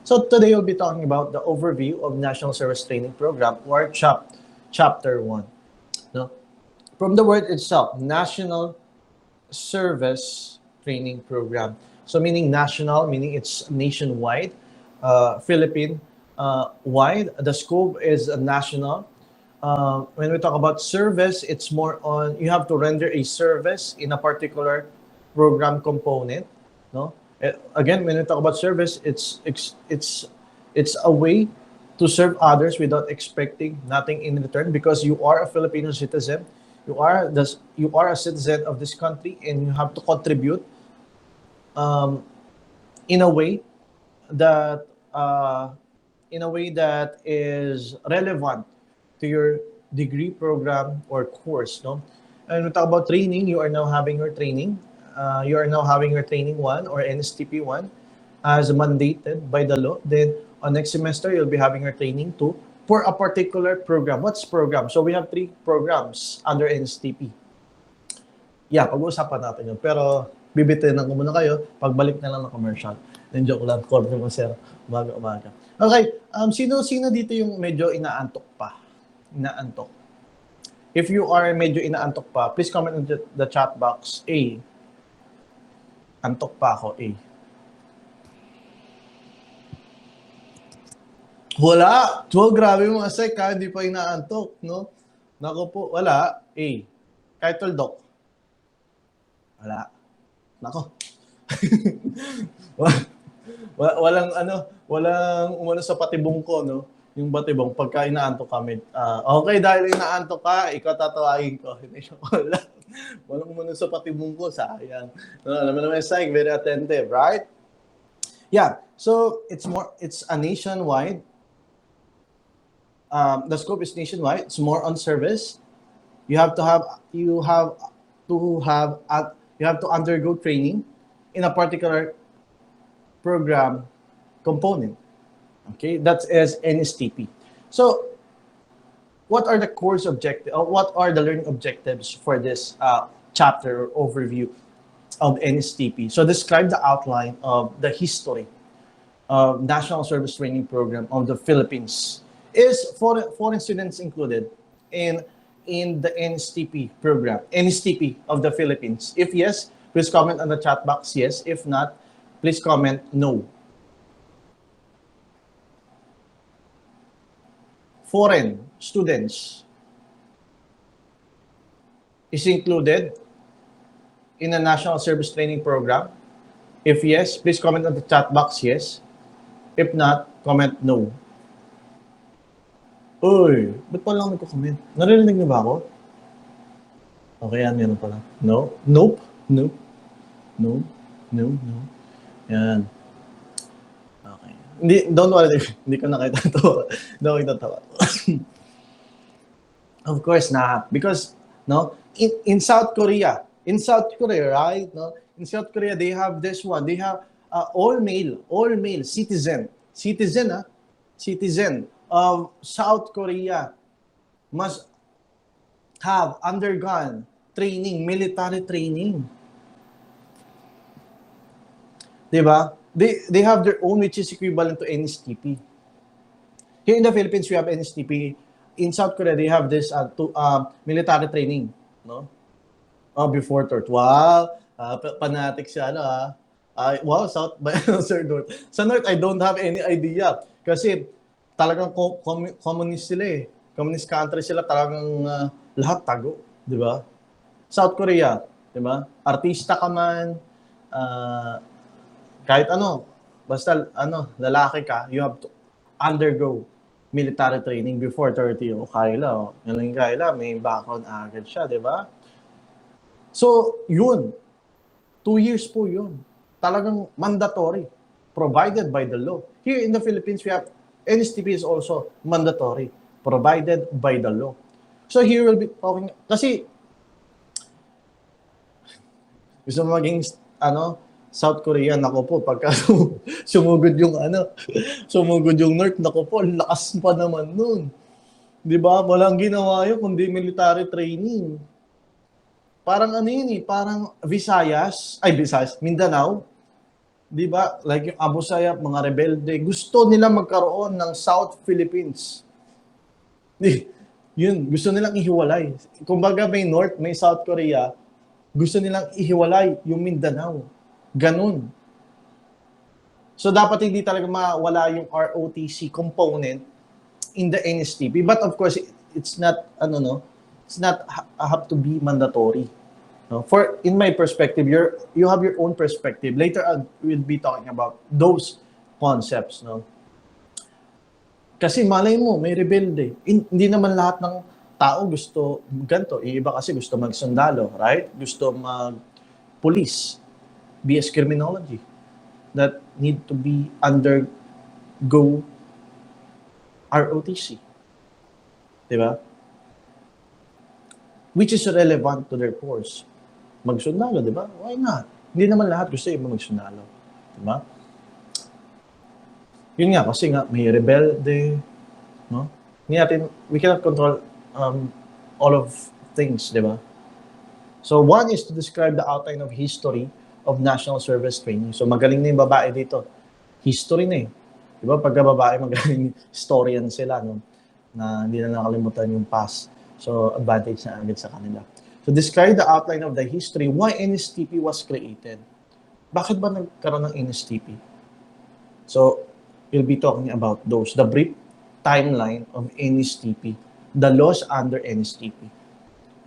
So today we'll be talking about the overview of National Service Training Program, or Chapter 1. No? From the word itself, National Service Training Program. So meaning national, meaning it's nationwide, Philippine wide. The scope is national. When we talk about service, it's more on you have to render a service in a particular program component. No, again, when we talk about service, it's a way to serve others without expecting nothing in return because you are a Filipino citizen. You are a citizen of this country, and you have to contribute um, in a way that is relevant to your degree program or course, no? And we talk about training. You are now having your training. You are now having your training one or NSTP one as mandated by the law. Then on next semester, you'll be having your training two for a particular program. What's program? So we have 3 programs under NSTP. Yeah, pag-uusapan natin yun. Pero bibitin ko muna kayo, pagbalik na lang ng commercial. Then joke lang, corner mo sir, umaga. Okay, sino dito yung medyo inaantok pa? Inaantok. If you are medyo inaantok pa, please comment in the chat box, A. Antok pa ako, A. Wala! So, grabe mga sek, hindi pa inaantok, no? Nako po, wala. A. Kahit tuldok. Wala. Nako. walang umano sa patibong ko, no? Yung batibong, pagka inaantok kami. Okay, dahil inaantok ka, ikaw tatawagin ko. Hindi siya wala. Walang umano sa patibong ko, sayang. Alam mo naman, Psych, very attentive, right? Yeah, so it's a nationwide. The scope is nationwide. It's more on service. You have to undergo training in a particular program component. Okay, that is NSTP. So, what are the course objectives? What are the learning objectives for this chapter overview of NSTP? So, describe the outline of the history of National Service Training Program of the Philippines. Is foreign students included in the NSTP program, NSTP of the Philippines? If yes, please comment on the chat box, yes. If not, please comment no. Foreign students is included in the National Service Training Program? If yes, please comment on the chat box, yes. If not, comment no. Uy, ba't pa lang nagko-comment? Narinig niyo ba ako? Okay, yan, meron pala. No? Nope. Nope. No. No. No. Yan. Okay. Don't worry. Hindi ko nakita. Hindi ko itatawa. Of course not. Because, no, in South Korea, right? No, in South Korea, they have this one. They have all male citizen of South Korea must have undergone training, military training. Diba? They have their own, which is equivalent to NSTP. Here in the Philippines, we have NSTP. In South Korea, they have this military training. No? Before North. Wow! Fanatic siya, wow, South by Sir North. Sa North, I don't have any idea. Kasi talagang communist sila eh. Communist country sila, talagang lahat tago, di ba? South Korea, di ba? Artista ka man, kahit ano, basta lalaki ka, you have to undergo military training before 30. O Kayla, yan lang Kayla, may background agad siya, di ba? So, yun. 2 years po yun. Talagang mandatory, provided by the law. Here in the Philippines, we have NSTP is also mandatory, provided by the law. So here we'll be talking, kasi gusto mo maging South Korean, nako po, pagka sumugod yung North, nako po, lakas pa naman nun. Di ba? Walang ginawa yun kundi military training. Parang yun eh, parang Mindanao. Di ba? Like yung Abu Sayyaf, mga rebelde, gusto nila magkaroon ng South Philippines. Yun, gusto nilang ihiwalay. Kumbaga may North, may South Korea, gusto nilang ihiwalay yung Mindanao. Ganun. So dapat hindi talaga mawala yung ROTC component in the NSTP. But of course, it's not it's not have to be mandatory. No? For in my perspective, you have your own perspective. Later on, we'll be talking about those concepts, no? Kasi malay mo, may rebelde. Hindi naman lahat ng tao gusto ganito. Iba kasi gusto magsundalo, right? Gusto mag-police, BS Criminology, that need to be undergo ROTC. Diba? Which is relevant to their course. Magsundalo, diba? Why not? Hindi naman lahat gusto yung magsundalo. Diba? Yun nga, kasi nga, may rebelde, no? We cannot control all of things, di ba? So, one is to describe the outline of history of national service training. So, magaling na yung babae dito. History na eh. Di ba? Pagka babae, magaling historian sila, no? Na hindi na nakalimutan yung past. So, advantage na agad sa kanila. So, describe the outline of the history, why NSTP was created. Bakit ba nagkaroon ng NSTP? So, we'll be talking about those. The brief timeline of NSTP, the laws under NSTP,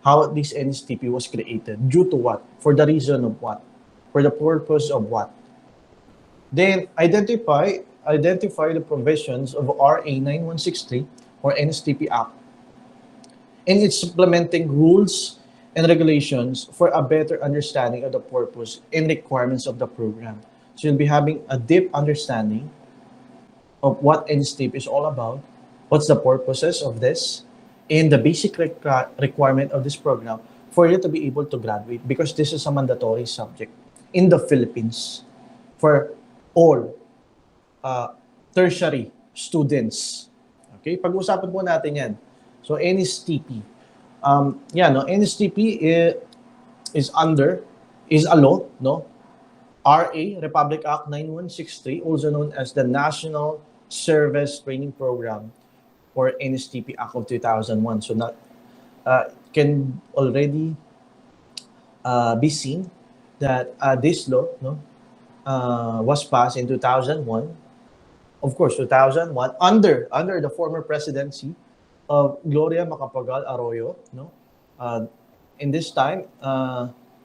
how this NSTP was created, due to what, for the reason of what, for the purpose of what. Then identify the provisions of RA 9163 or NSTP Act and its implementing rules and regulations for a better understanding of the purpose and requirements of the program. So you'll be having a deep understanding of what NSTP is all about, what's the purposes of this, and the basic requirement of this program for you to be able to graduate, because this is a mandatory subject in the Philippines for all tertiary students. Okay? Pag-usapan po natin yan. So, NSTP. NSTP is a law, no? RA, Republic Act 9163, also known as the National Service Training Program or NSTP Act of 2001. So that can already be seen that this law, no, was passed in 2001. Of course, 2001 under the former presidency of Gloria Macapagal Arroyo, no. In this time,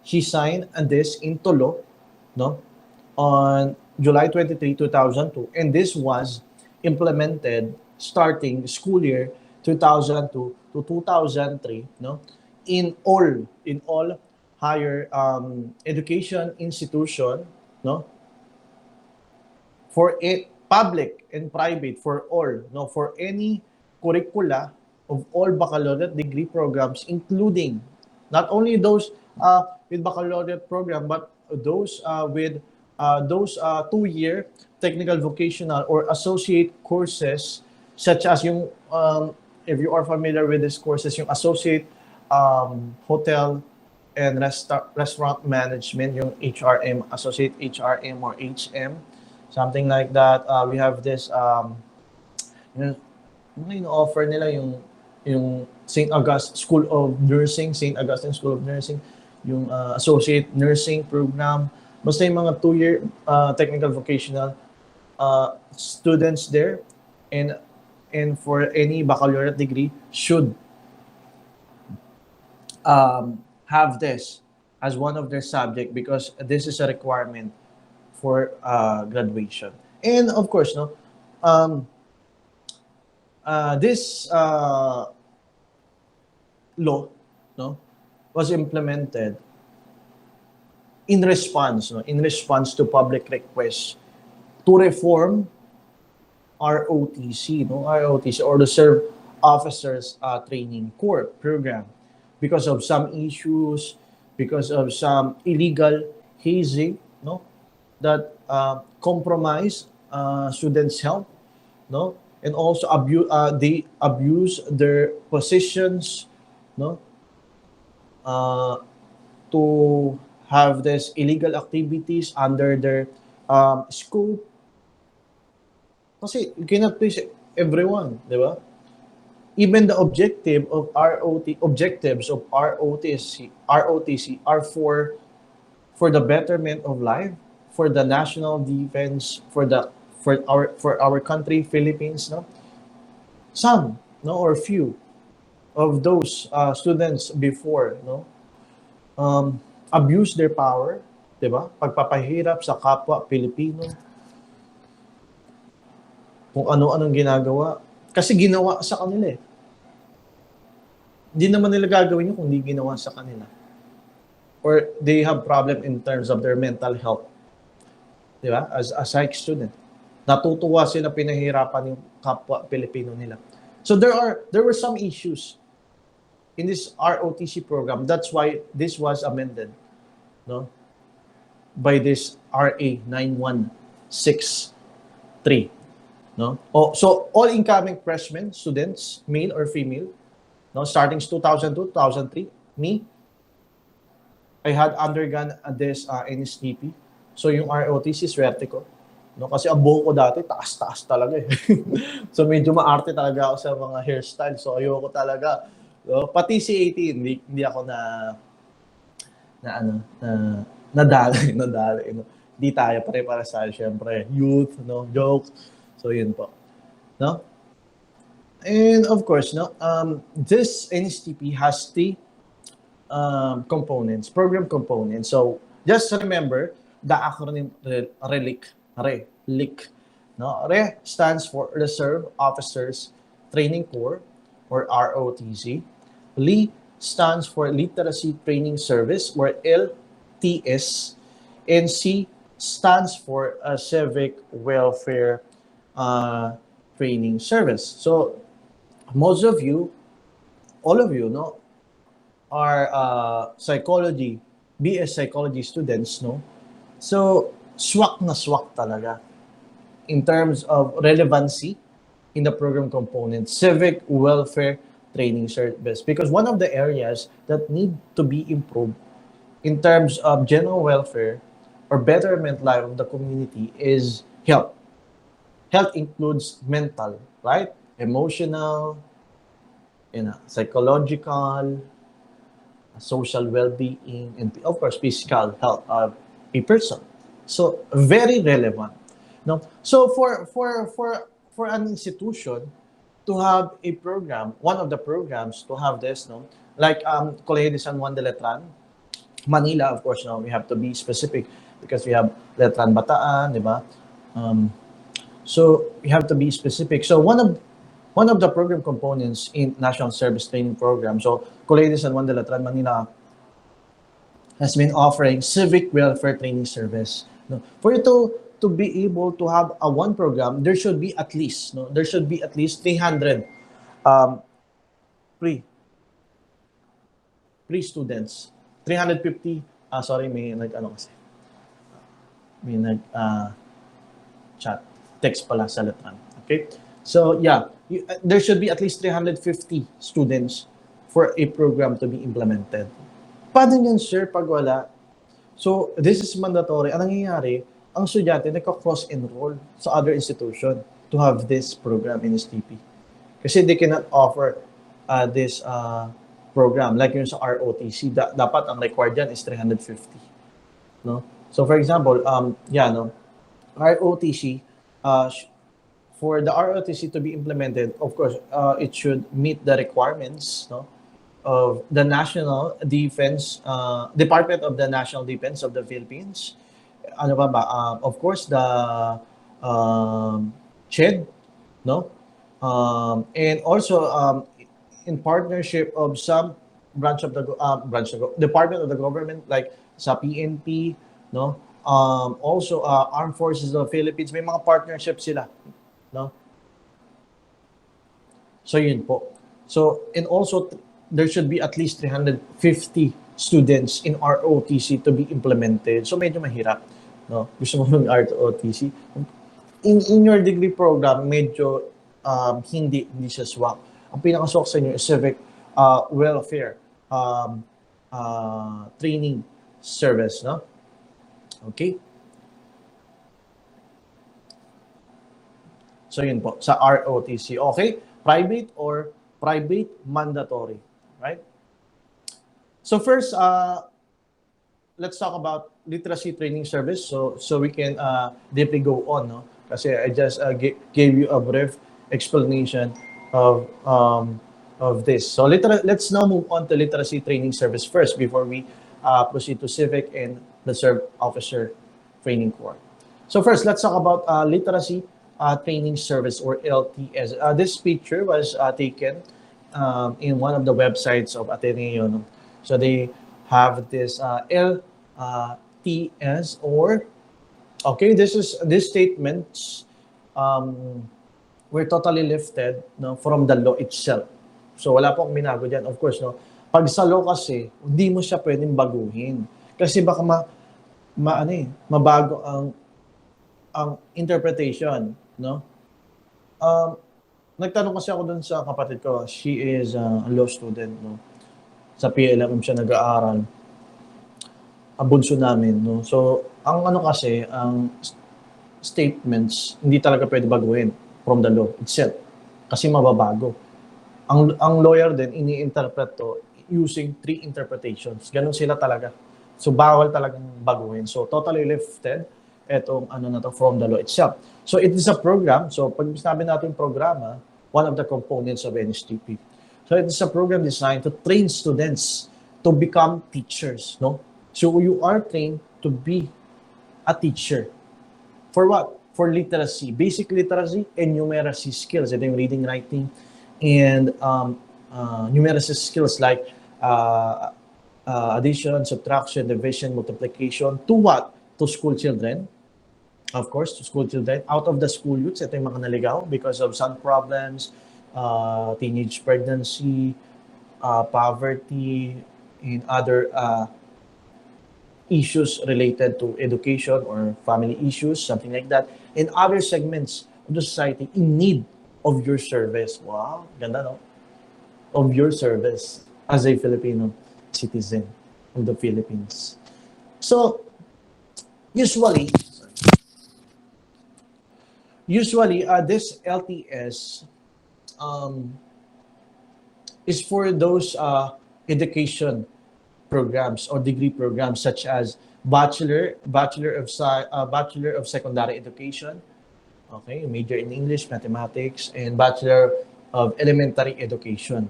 she signed this into law, no, on July 23, 2002, and this was implemented starting school year 2002 to 2003, no, in all higher education institution, no, for it, public and private, for all, no, for any curricula of all baccalaureate degree programs, including not only those with baccalaureate program, but those with those 2-year technical vocational or associate courses, such as yung, if you are familiar with these courses, yung associate hotel and restaurant management, yung HRM, associate HRM or HM, something like that. We have this, offer nila yung St. Augustine School of Nursing, St. Augustine School of Nursing, yung associate nursing program. Basta yung mga 2-year technical vocational students there, and for any baccalaureate degree should have this as one of their subject, because this is a requirement for graduation. And of course, no, this law, no, was implemented in response to public requests to reform ROTC, or the Serve Officers Training Corps program, because of some issues, because of some illegal hazing, no, that compromise students' health, no, and also they abuse their positions, no, to have this illegal activities under their Scope, kasi you cannot please everyone, di ba? Even the objectives of ROTC are for the betterment of life, for the national defense, for our country, Philippines, no? Some, no, or few of those students before, no, abuse their power, 'di ba? Pagpapahirap sa kapwa Pilipino, kung ano-anong ginagawa kasi ginawa sa kanila eh. Hindi naman nila gagawin yun kung hindi ginawa sa kanila. Or they have problem in terms of their mental health. Di ba? As a psych student. Natutuwa sila pinahirapan yung kapwa Pilipino nila. So there were some issues in this ROTC program. That's why this was amended, no? By this RA 9163, no? Oh, so all incoming freshmen students, male or female, no, starting 2002, 2003, me, I had undergone this NSTP. So yung ROTC, swerte ko. No, kasi ang buhok ko dati, taas-taas talaga eh. So medyo maarte talaga ako sa mga hairstyle. So ayoko talaga. No? Pati si 18, hindi ako nadali. No? Di tayo pare-para sa syempre. Youth, no? Jokes. So yun po. No? And of course, no, this NSTP has the components, program components. So just remember the acronym RELIC. No? RE stands for Reserve Officers Training Corps, or ROTC. LI stands for Literacy Training Service, or LTS. And C stands for Civic Welfare Training Service. So most of you, all of you, no, are psychology, BS psychology students, no? So, swak na swak talaga in terms of relevancy in the program component, civic welfare training service. Because one of the areas that need to be improved in terms of general welfare or betterment life of the community is health. Health includes mental, right? Emotional, psychological, social well-being, and of course, physical health of a person. So very relevant. No, so for an institution to have a program, one of the programs to have this, no, like Colegio de San Juan de Letran, Manila, of course, no, we have to be specific because we have Letran Bataan, di ba? So we have to be specific. So one of the program components in National Service Training Program, so Colegio de San Juan de Letran, Manila, has been offering civic welfare training service. No? For you to be able to have a one program, there should be at least 300 pre students. 350, sorry, may chat, text pala sa Letran. Okay? So yeah, there should be at least 350 students for a program to be implemented. Paano yan, sir, pag wala? So this is mandatory. Ang nangyayari, ang estudyante nagka-cross-enroll sa other institution to have this program in STP. Kasi they cannot offer this program. Like yung sa ROTC, dapat ang required dyan is 350. No? So for example, ROTC, for the ROTC to be implemented, of course, it should meet the requirements, no, of the National Defense, Department of the National Defense of the Philippines. Ano ba ba? Of course, the CHED, no? And also in partnership of some department of the government, like sa PNP, no? Also Armed Forces of the Philippines, may mga partnership sila, no? So yun po. So, and also there should be at least 350 students in ROTC to be implemented. So medyo mahirap, no? Gusto mo ng ROTC? In your degree program, medyo hindi siya swak. Ang pinakaswak sa inyo is civic welfare training service, no? Okay? So yun po, sa ROTC. Okay? Private or private mandatory. Right? So first, let's talk about literacy training service so we can deeply go on, no? Kasi I just gave you a brief explanation of this. So let's now move on to literacy training service first before we proceed to civic and reserve officer training corps. So first, let's talk about literacy training service or LTS. This picture was taken in one of the websites of Ateneo. No? So they have this LTS or okay, this statements were totally lifted, no, from the law itself. So wala po akong binago diyan, of course, no. Pag sa law kasi, hindi mo siya pwedeng baguhin. Kasi baka mabago ang interpretation, no? Nagtanong kasi ako dun sa kapatid ko. She is a law student, no? Sa PLM siya nag-aaral. Ang bunso namin, no? So, ang kasi, ang statements, hindi talaga pwede baguhin from the law itself. Kasi mababago. Ang lawyer din, ini-interpret to using 3 interpretations. Ganun sila talaga. So, bawal talagang baguhin. So, totally lifted etong from the law itself. So, it is a program. So, pag sabi natin programa, one of the components of NSTP. So, it is a program designed to train students to become teachers, no? So, you are trained to be a teacher. For what? For literacy. Basic literacy and numeracy skills. Ito yung reading, writing, and numeracy skills like addition, subtraction, division, multiplication. To what? To school children. Of course, to school children. Out of the school youths, ito yung mga naligaw because of some problems, teenage pregnancy, poverty, and other issues related to education or family issues, something like that. And other segments of the society in need of your service. Wow, ganda, no? Of your service as a Filipino citizen of the Philippines. So, usually, this LTS is for those education programs or degree programs such as Bachelor of Secondary Education, okay, major in English, Mathematics, and Bachelor of Elementary Education.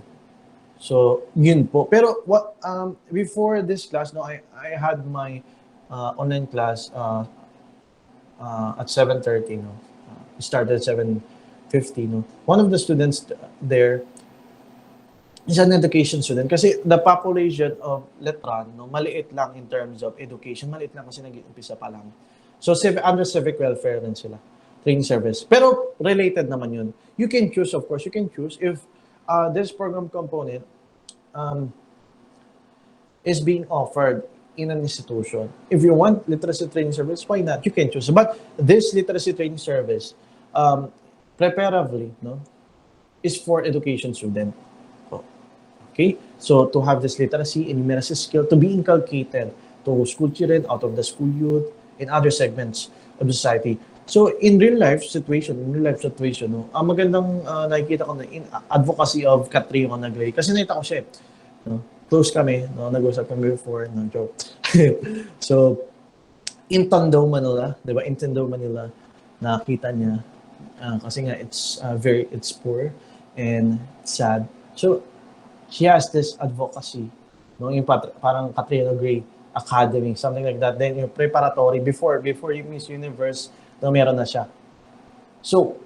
So, yun po. Pero what before this class, no, I had my online class at 7:30, no. Started at 7:50, no. One of the students there is an education student kasi the population of Letran, no, maliit lang in terms of education, maliit lang kasi nag-uumpisa pa lang. So under civic welfare din sila, training service. Pero related naman yun. You can choose, of course, if this program component is being offered in an institution. If you want literacy training service, why not? You can choose. But this literacy training service, preferably, no, is for education student. Okay, so to have this literacy and numeracy skill to be inculcated to school children, out of the school youth, in other segments of society. So in real life situation, no, ang magandang nakikita ko na in advocacy of Katrina Naglay. Kasi nakita ko siya, no, close kami, no, nag-usap kami before, no, joke. So in Tondo, Manila, di ba? In Tondo, Manila, nakita niya kasi nga it's poor and sad. So she has this advocacy, no, yung parang Katrina Gray Academy, something like that. Then yung preparatory before yung Miss Universe, no, meron na siya. So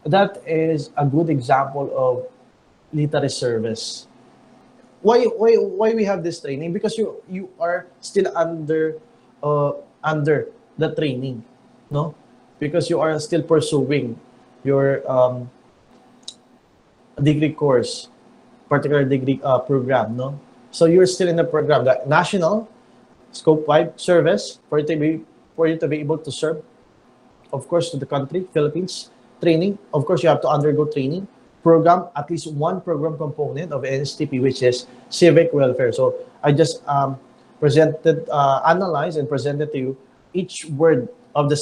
that is a good example of literary service. Why we have this training? Because you are still under the training, no? Because you are still pursuing your degree course, particular degree program, no? So you're still in the program, the national scope 5 service for you to be able to serve, of course, to the country, Philippines. Training, of course, you have to undergo training program, at least one program component of NSTP, which is civic welfare. So I just analyzed and presented to you each word of the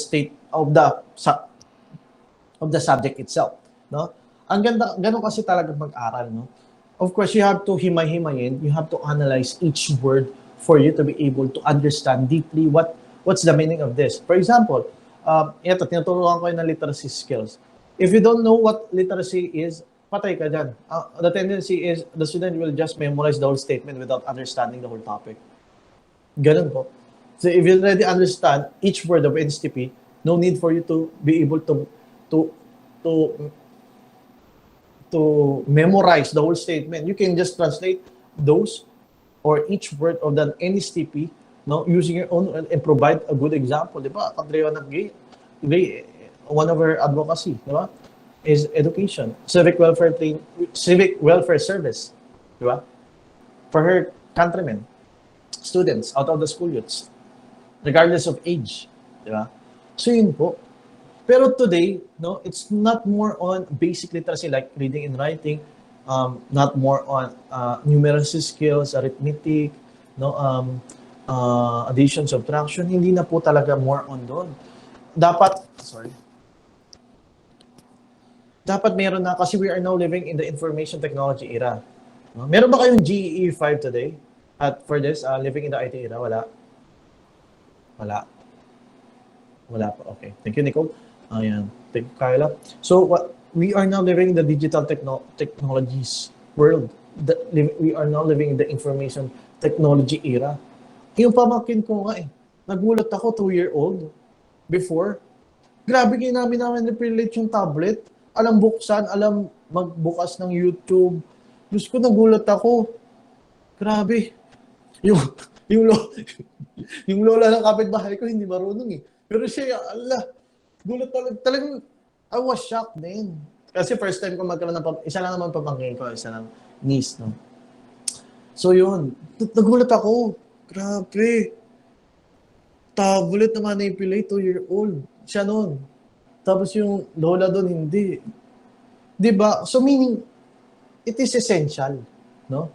of the subject itself, no? Ang ganda, ganun kasi talaga mag-aral, no? Of course, you have to himay-himayin, you have to analyze each word for you to be able to understand deeply what's the meaning of this. For example, ito, tinuturuan ko yung ng literacy skills. If you don't know what literacy is, patay ka dyan. The tendency is the student will just memorize the whole statement without understanding the whole topic. Ganun po. So if you already understand each word of NSTP, no need for you to be able to to to memorize the whole statement. You can just translate those or each word of the NSTP, no, using your own and provide a good example, di ba? One of our advocacy, di ba, is education, civic welfare service, di ba? For her countrymen, students out of the school youths, regardless of age, di ba? So yun po. Pero today, no, it's not more on basic literacy like reading and writing, not more on numeracy skills, arithmetic, no, addition, subtraction. Hindi na po talaga more on doon. Dapat meron na kasi we are now living in the information technology era. No? Meron ba kayong GEE 5 today? At for this, living in the IT era, wala? Wala pa. Okay. Thank you, Nicole. Ayan. Thank you, Kyla. So, we are now living in the digital technologies world. We are now living in the information technology era. Yung pamangkin ko nga nagulat ako, 2-year-old, before. Grabe namin na-relate yung tablet. Alam buksan, alam magbukas ng YouTube. Diyos ko, nagulat ako. Grabe. Yung lola ng kapitbahay ko, hindi marunong Pero siya, gulat talagang, I was shocked din. Kasi first time ko magkaroon ng, isa lang naman pamangkin ko, isa lang niece, no? So yun, nagulat ako. Grabe. Tablet na manipulate, 2-year-old. Siya nun. Tapos yung lola doon, hindi. Diba? So meaning, it is essential, no?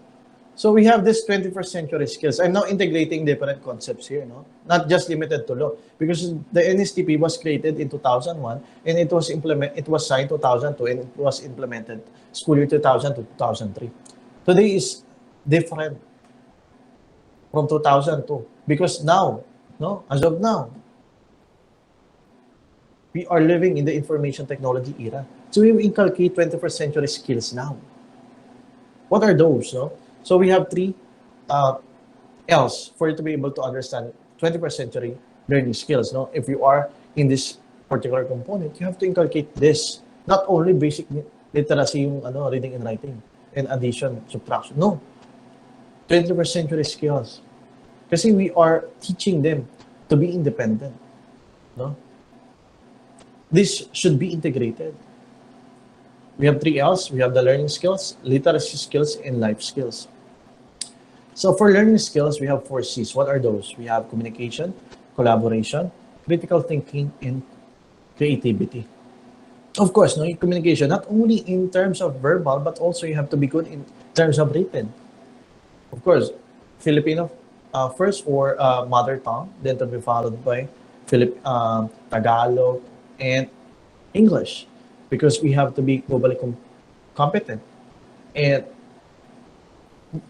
So we have this 21st century skills. I'm now integrating different concepts here, no? Not just limited to law, because the NSTP was created in 2001 and it was signed 2002 and it was implemented school year 2000 to 2003. Today is different from 2002 because now, no, as of now, we are living in the information technology era. So we inculcate 21st century skills now. What are those, no? So we have 3 L's for you to be able to understand 21st century learning skills. No, if you are in this particular component, you have to inculcate this. Not only basic literacy, yung reading and writing, and addition, subtraction. No, 21st century skills. Kasi we are teaching them to be independent. No, this should be integrated. We have 3 L's. We have the learning skills, literacy skills, and life skills. So for learning skills, we have 4 C's. What are those? We have communication, collaboration, critical thinking, and creativity. Of course, no, communication, not only in terms of verbal, but also you have to be good in terms of written. Of course, Filipino first or mother tongue, then to be followed by Tagalog, and English. Because we have to be globally competent. And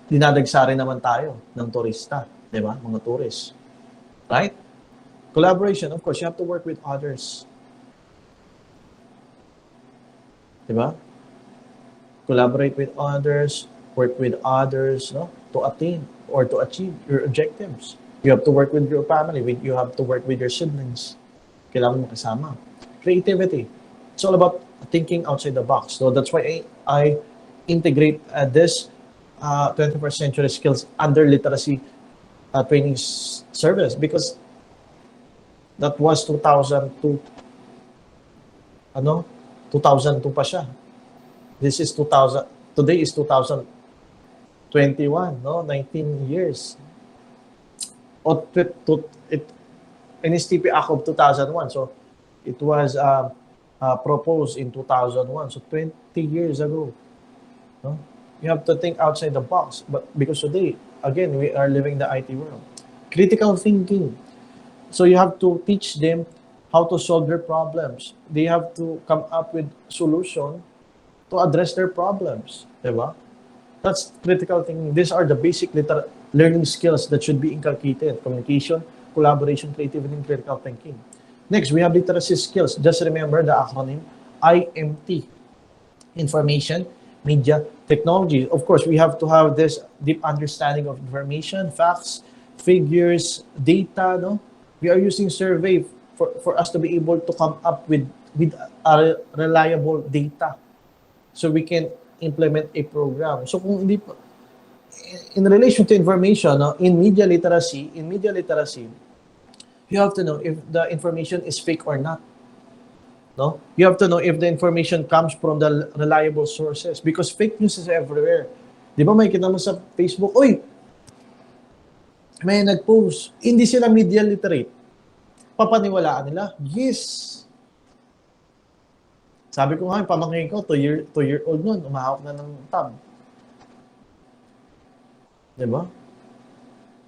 dinadagsa rin naman tayo ng turista, di ba? Mga tourists. Right? Collaboration, of course, you have to work with others. Di ba? Collaborate with others, work with others, no? To attain or to achieve your objectives. You have to work with your family, you have to work with your siblings. Kailangan mo kasama. Creativity. It's all about thinking outside the box. So that's why I integrate this 21st century skills under literacy training service because that was 2002. 2002 pa siya. This is 2000. Today is 2021, no? 19 years. NSTP Act of 2001. So it was proposed in 2001, so 20 years ago. No? You have to think outside the box, but because today, again, we are living the IT world. Critical thinking. So you have to teach them how to solve their problems. They have to come up with solution to address their problems. Diba? That's critical thinking. These are the basic learning skills that should be inculcated. Communication, collaboration, creativity, and critical thinking. Next, we have literacy skills. Just remember the acronym IMT. Information, media, technology. Of course, we have to have this deep understanding of information, facts, figures, data. No, we are using survey for us to be able to come up with a reliable data, so we can implement a program. So kung hindi pa, in relation to information, no, in media literacy, you have to know if the information is fake or not. No? You have to know if the information comes from the reliable sources, because fake news is everywhere. Di ba may kita mo sa Facebook, oy, may nag-post, hindi sila media literate. Papaniwalaan nila? Yes. Sabi ko nga, yung pamangkin ko, 2-year-old nun, umahawak na ng tab. Di ba?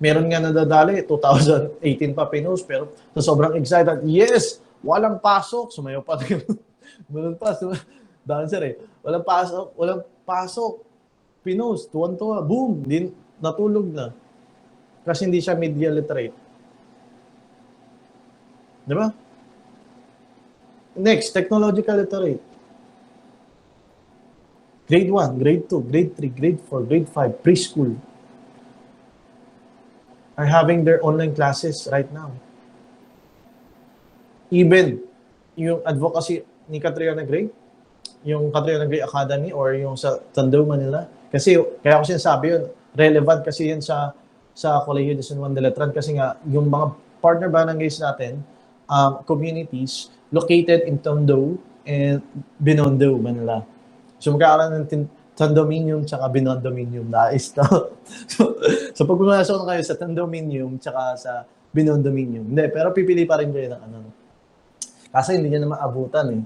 Meron nga nadadali, 2018 pa pinost, pero sa sobrang excited, yes, walang pasok, sumayaw pa tayo. Walang pasok, dancer eh. Walang pasok, pinost, tuwan-tuwa, boom, natulog na. Kasi hindi siya media literate. Di ba? Next, technological literate. Grade 1, grade 2, grade 3, grade 4, grade 5, preschool are having their online classes right now. Even yung advocacy ni Catriona Gray, yung Catriona Gray Academy or yung sa Tondo, Manila. Kasi kaya ko sinasabi yun, relevant kasi yun sa Colegio de San Juan de Letran, kasi nga yung mga partner barangays natin, communities located in Tondo and Binondo, Manila. So magkakaroon ng Condominium tsaka Binondominium na is to. So pag pumasok kayo sa Condominium tsaka sa Binondominium, hindi, pero pipili pa rin kayo ng ano. Kasi hindi niya na maabutan eh.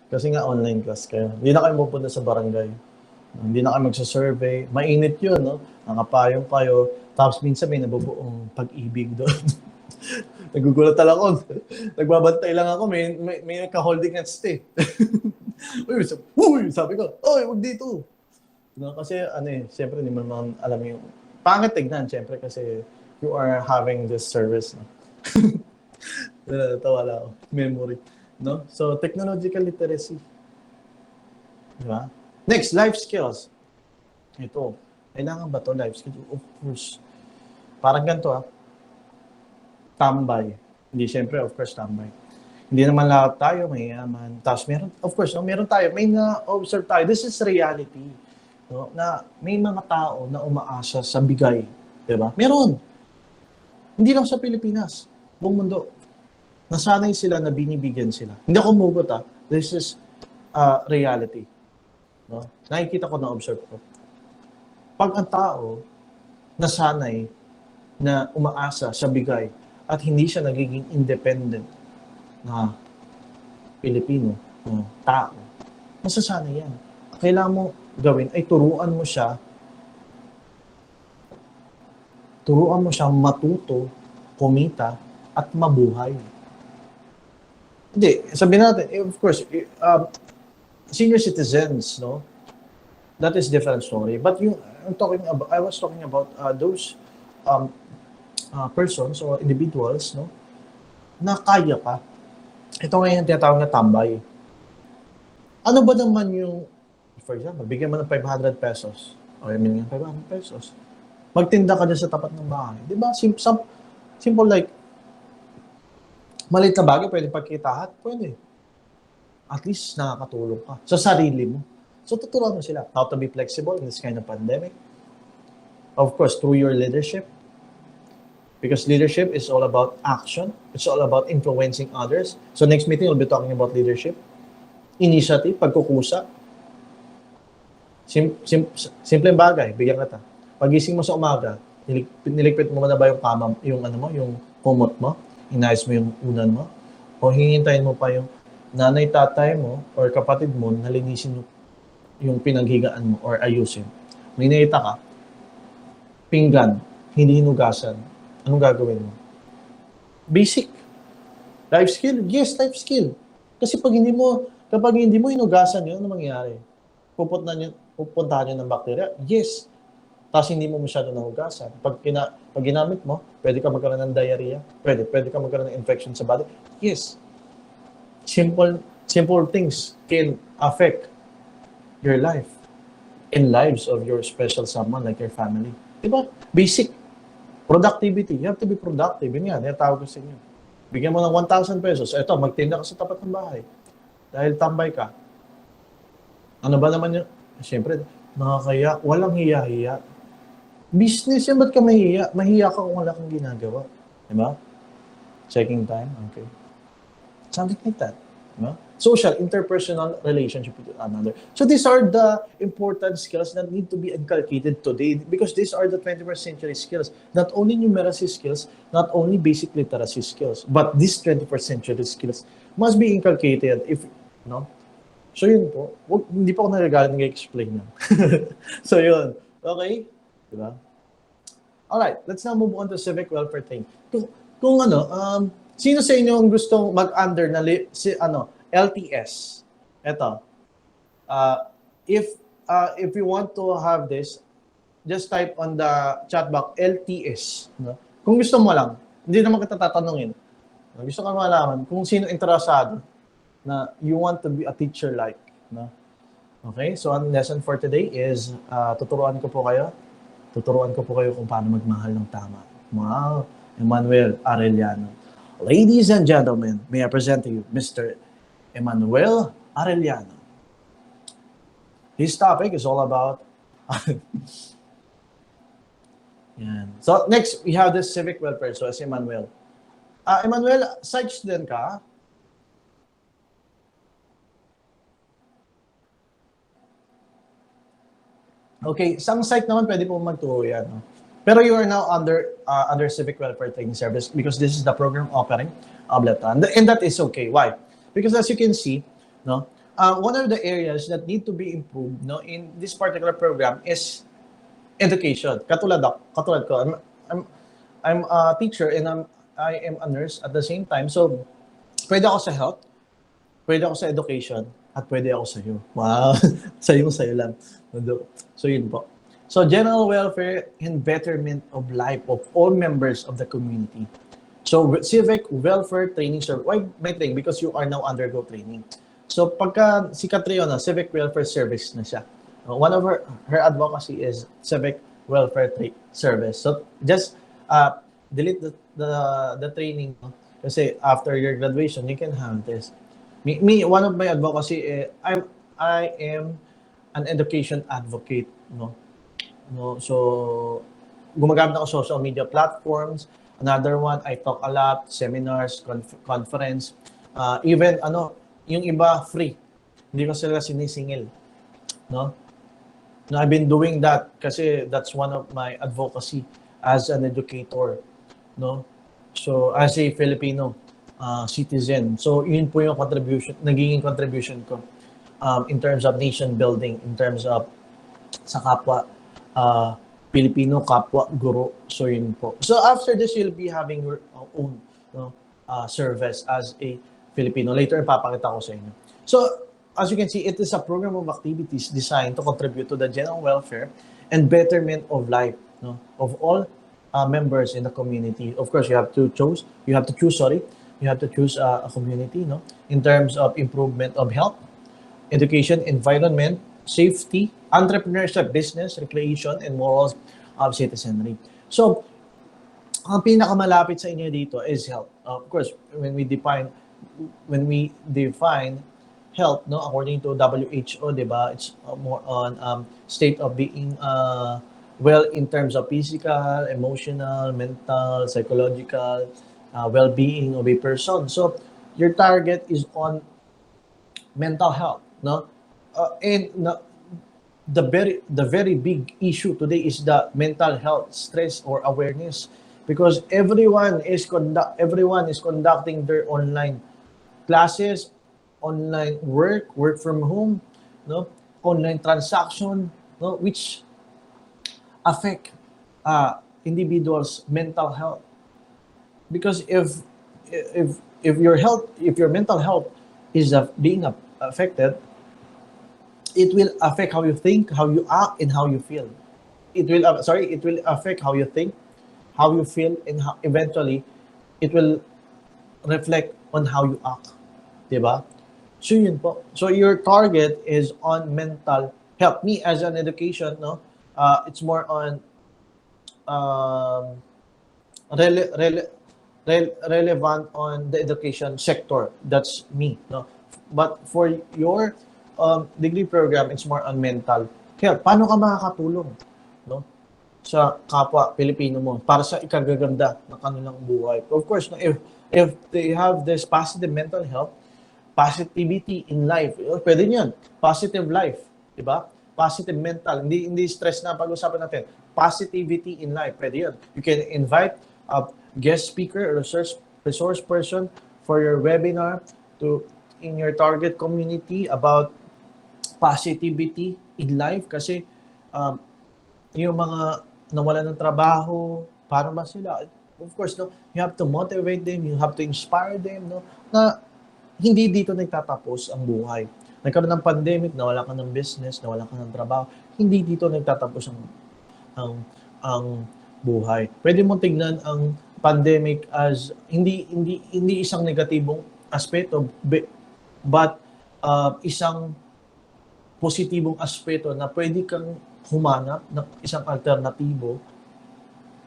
Kasi nga online class kayo. Hindi na kayo pupunta sa barangay. Hindi na kayo magsa-survey. Mainit yun, no? Nakapayong kayo. Tapos minsan may nabubuong pag-ibig doon. Nagugulat lang ako. Nagbabantay lang ako. May nagka-holding hands eh. Uy, sabi ko, oy, wag dito. No, kasi ano eh, siyempre hindi mo naman alam yung pangit tignan, siyempre kasi you are having this service. No? Tawa lang ako. Memory. No? So, technological literacy. Diba? Next, life skills. Ito. Kailangan ba ito life skills? Of course. Parang ganito tambay. Hindi, siyempre, of course, tambay. Hindi naman lahat tayo mayaman. Tapos meron, of course, no, meron tayo, may na-observe tayo. This is reality. No? Na may mga tao na umaasa sa bigay. Diba? Meron. Hindi lang sa Pilipinas. Buong mundo. Nasanay sila na binibigyan sila. Hindi ako mugot This is reality. No? Nakikita ko, na-observe ko. Pag ang tao nasanay na umaasa sa bigay at hindi siya nagiging independent na Pilipino, tao, masasanay yan. Kailangan mo gawin ay turuan mo siya matuto, kumita, at mabuhay. Hindi, sabihin natin, of course, senior citizens, no? That is different story. But I was talking about those persons or individuals, no? Na kaya pa. Ito ngayon yung tinatawag na tambay. Ano ba naman yung, for example, bigyan mo ng 500 pesos. O, I mean, 500 pesos. Magtinda ka dyan sa tapat ng bahay. Di ba? Simple like, maliit na bagay, pwede pagkitahat. Pwede. At least nakakatulong ka sa sarili mo. So, tuturuan mo sila how to be flexible in this kind of pandemic. Of course, through your leadership. Because leadership is all about action. It's all about influencing others. So next meeting, we'll be talking about leadership. Initiative, pagkukusa. Simpleng bagay, bigyan kita. Pagising mo sa umaga, niligpit mo na ba yung kama, yung kumot mo? Inayos mo yung unan mo? O hihintayin mo pa yung nanay, tatay mo, or kapatid mo, nalinisin yung pinaghigaan mo, or ayusin. May nakita ka, pinggan, hindi hinugasan. Anong gagawin mo? Basic. Life skill? Yes, life skill. Kasi kapag hindi mo inugasan yun, ano mangyayari? Pupuntahan yun ng bacteria? Yes. Tapos hindi mo masyado nahugasan. Pag ginamit mo, pwede ka magkaroon ng diarrhea. Pwede ka magkaroon ng infection sa body. Yes. Simple things can affect your life and lives of your special someone like your family. Diba? Basic. Productivity. You have to be productive. Yun yan. Tawag ko sa inyo. Bigyan mo ng 1,000 pesos. Eto, magtinda ka sa tapat ng bahay. Dahil tambay ka. Ano ba naman yun? Siyempre, nakakaya. Walang hiya-hiya. Business yan. Ba't ka mahiya? Mahiya ka kung wala kang ginagawa. Diba? Checking time. Okay. Something like that. Diba? Social, interpersonal relationship with another. So these are the important skills that need to be inculcated today because these are the 21st century skills. Not only numeracy skills, not only basic literacy skills, but these 21st century skills must be inculcated if, no? So yun po. Hindi pa ako nagagalit nag-explain yan. So yun. Okay? Diba? Alright, let's now move on to civic welfare thing. Sino sa inyo ang gustong mag-under na LTS? Ito. If you want to have this, just type on the chat box LTS. No? Kung gusto mo lang, hindi naman kita tatanungin. Gusto ka malaman kung sino interesado na you want to be a teacher like. No? Okay, so ang lesson for today is tuturuan ko po kayo kung paano magmahal ng tama. Wow, Emmanuel Arellano. Ladies and gentlemen, may I present to you Mr. Emmanuel Arellano. His topic is all about... Yan. So next, we have this civic welfare. So, as Emmanuel. Emmanuel, psych student ka? Okay, some site naman pwede po magturo yan. No? Pero you are now under Civic Welfare Training Service because this is the program offering Ableta. And that is okay. Why? Because as you can see, no, one of the areas that need to be improved, no, in this particular program is education. Katulad ko, I'm a teacher and I am a nurse at the same time. So, pwede ako sa health, pwede ako sa education, at pwede ako sa iyo. Wow. Sa'yo lang. So, yun po. So, general welfare and betterment of life of all members of the community. So, civic welfare training service. Why my training? Because you are now undergo training. So, pagka si Catriona, civic welfare service na siya. One of her advocacy is civic welfare service. So, just delete the training. Kasi after your graduation, you can have this. Me, one of my advocacy, I am an education advocate, no? So, gumagamit ako social media platforms. Another one, I talk a lot, seminars, conference. Even, yung iba, free. Hindi ko sila sinisingil. No? No, I've been doing that kasi that's one of my advocacy as an educator. No? So, as a Filipino citizen. So, yun po yung nagiging contribution ko in terms of nation building, in terms of sa kapwa Filipino, kapwa, guro. So, yun po. So, after this, you'll be having your own service as a Filipino. Later, ipapakita ko sa inyo. So, as you can see, it is a program of activities designed to contribute to the general welfare and betterment of life, no, of all members in the community. Of course, you have to choose a community, no, in terms of improvement of health, education, environment, safety, entrepreneurship, business, recreation, and morals of citizenry. So, ang pinakamalapit sa inyo dito is health. Of course, when we define health, no, according to WHO, diba, it's more on state of being well in terms of physical, emotional, mental, psychological well-being of a person. So, your target is on mental health, no? The very big issue today is the mental health stress or awareness, because everyone is conducting their online classes, online work from home, no, online transaction, no, which affect individuals' mental health. Because if if your mental health is being affected, it will affect how you think, how you act, and how you feel. It will affect how you think, how you feel, and how, eventually, it will reflect on how you act. Diba? So yun po. So your target is on mental health. Me as an education, no, it's more on um, rele- rele- relevant on the education sector. That's me, no. But for your degree program, it's more on mental health. Paano ka makakatulong, no, sa kapwa Pilipino mo para sa ikagaganda ng kanilang buhay? Of course, no, if they have this positive mental health, positivity in life, pwede niyan. Positive life, di ba? Positive mental, hindi stress na pag-usapan natin. Positivity in life, pwede yan. You can invite a guest speaker or resource person for your webinar to in your target community about positivity in life kasi um, yung mga nawalan ng trabaho, para ba sila? Of course, no, you have to motivate them, you have to inspire them, no, na hindi dito nagtatapos ang buhay. Nagkaroon ng pandemic, nawala ka ng business, nawala ka ng trabaho, hindi dito nagtatapos ang ang buhay. Pwede mo tignan ang pandemic as hindi isang negatibong aspeto, but isang positibong aspeto na pwede kang humanap ng isang alternatibo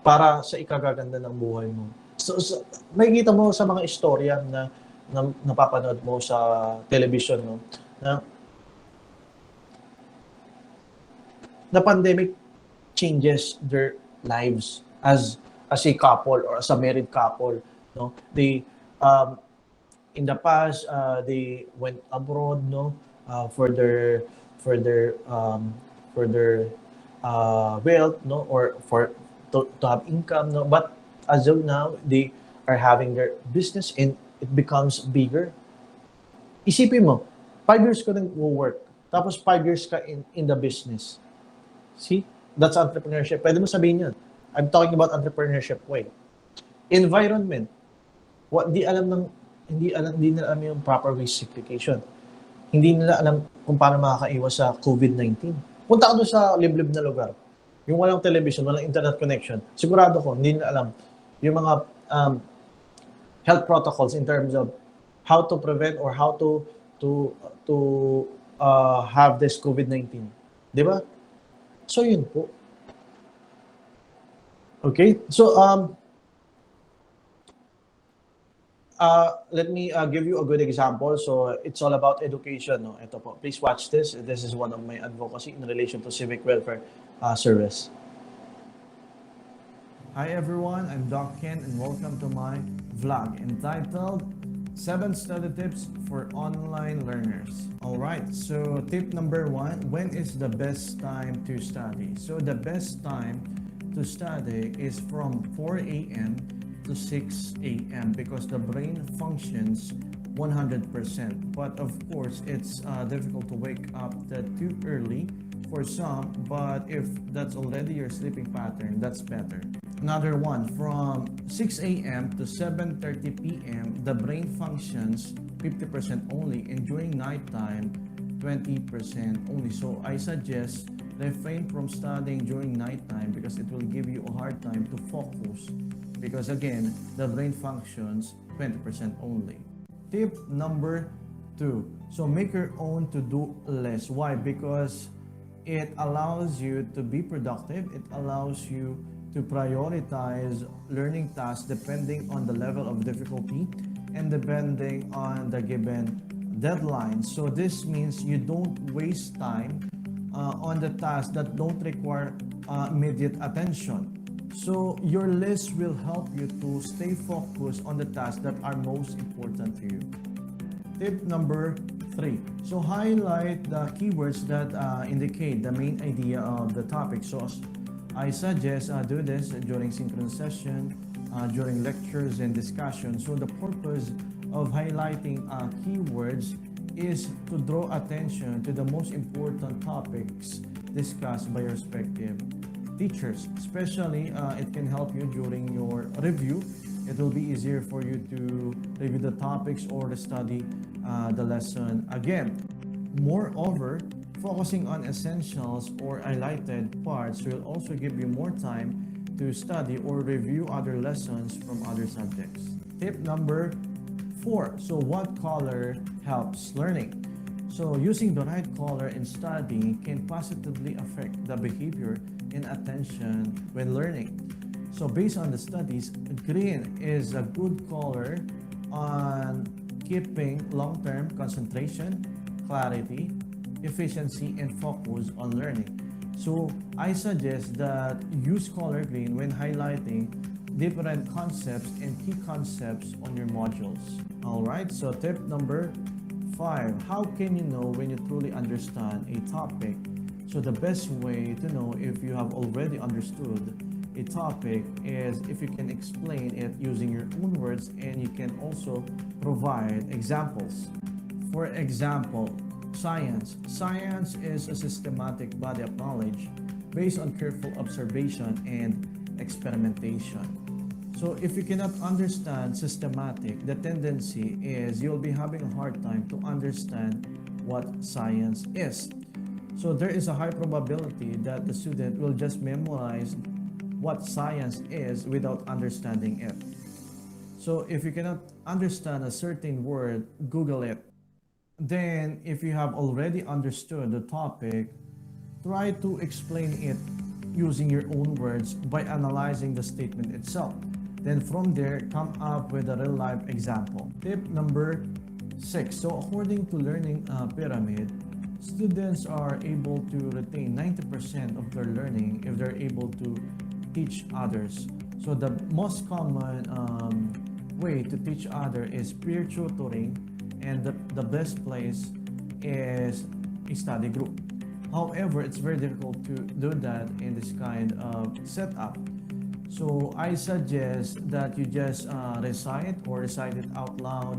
para sa ikagaganda ng buhay mo. So makikita mo sa mga istorya na napapanood mo sa television, no, na the pandemic changes their lives as a couple or as a married couple, no. They in the past they went abroad, no, for their wealth, no, or to have income, no, but as of now they are having their business and it becomes bigger. Isipin mo, 5 years ka nag-work, tapos 5 years ka in the business. See? That's entrepreneurship. Pwede mo sabihin yun. I'm talking about entrepreneurship way. Environment. Hindi nila alam yung proper risk application. Hindi nila alam kung paano makakaiwas sa COVID-19. Punta ka doon sa liblib na lugar. Yung walang television, walang internet connection. Sigurado ko, hindi nila alam yung mga health protocols in terms of how to prevent or how to have this COVID-19. Di ba? So yun po. Okay? So let me give you a good example. So it's all about education, no? Ito po. Please watch this. This is one of my advocacy in relation to civic welfare service. Hi everyone, I'm Doc Ken and welcome to my vlog entitled 7 Study Tips for Online Learners. Alright, so tip number 1, when is the best time to study? So the best time to study is from 4 a.m. to 6 a.m. because the brain functions 100%. But of course, it's difficult to wake up that too early for some, but if that's already your sleeping pattern, that's better. Another one, from 6 a.m. to 7:30 p.m., the brain functions 50% only, and during nighttime, 20% only. So I suggest refrain from studying during nighttime because it will give you a hard time to focus because again, the brain functions 20% only. Tip number 2. So make your own to-do list. Why? Because it allows you to be productive. It allows you to prioritize learning tasks depending on the level of difficulty and depending on the given deadline. So this means you don't waste time on the tasks that don't require immediate attention. So your list will help you to stay focused on the tasks that are most important to you. Tip number 3. So highlight the keywords that indicate the main idea of the topic. So I suggest do this during synchronous session, during lectures and discussions. So the purpose of highlighting keywords is to draw attention to the most important topics discussed by your respective teachers. Especially, it can help you during your review It will be easier for you to review the topics or to study the lesson again. Moreover, focusing on essentials or highlighted parts will also give you more time to study or review other lessons from other subjects. Tip number 4. So what color helps learning? So using the right color in studying can positively affect the behavior and attention when learning. So based on the studies, green is a good color on keeping long-term concentration, clarity, efficiency, and focus on learning. So I suggest that use color green when highlighting different concepts and key concepts on your modules. Alright, so tip number 5. How can you know when you truly understand a topic? So the best way to know if you have already understood a topic is if you can explain it using your own words, and you can also provide examples. For example, science. Science is a systematic body of knowledge based on careful observation and experimentation. So if you cannot understand systematic, the tendency is you'll be having a hard time to understand what science is. So there is a high probability that the student will just memorize what science is without understanding it. So if you cannot understand a certain word, Google it. Then if you have already understood the topic, try to explain it using your own words by analyzing the statement itself. Then from there, come up with a real life example. Tip number 6. So according to learning pyramid, students are able to retain 90% of their learning if they're able to teach others. So the most common way to teach others is peer tutoring, and the best place is a study group. However, it's very difficult to do that in this kind of setup. So I suggest that you just recite it out loud